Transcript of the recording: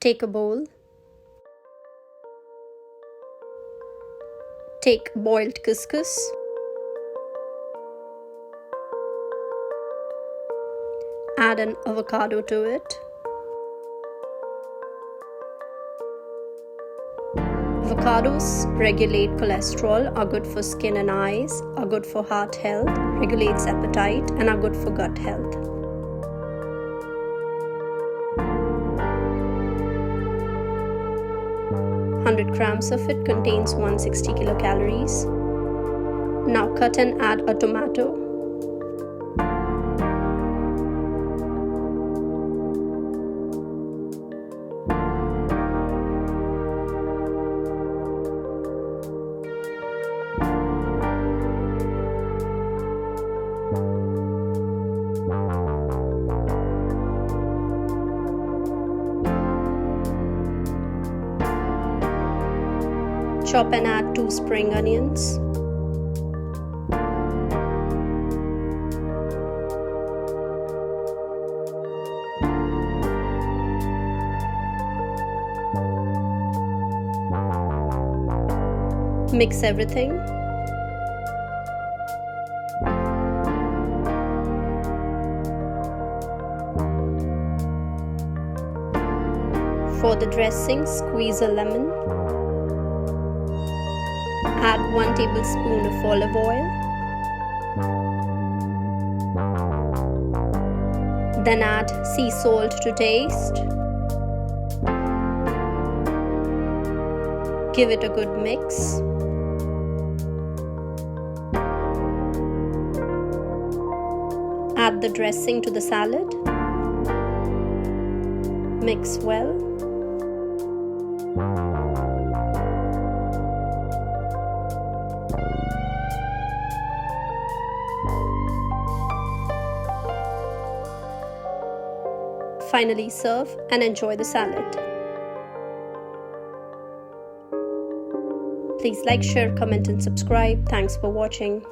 Take a bowl. Take boiled couscous. Add an avocado to it. Avocados regulate cholesterol, are good for skin and eyes, are good for heart health, regulates appetite, and are good for gut health. Grams of it contains 160 kilocalories. Now cut and add a tomato. Chop and add 2 spring onions. Mix everything. For the dressing, squeeze a lemon. Add 1 tablespoon of olive oil. Then add sea salt to taste. Give it a good mix. Add the dressing to the salad. Mix well. Finally serve and enjoy the salad. Please like, share, comment and subscribe. Thanks for watching.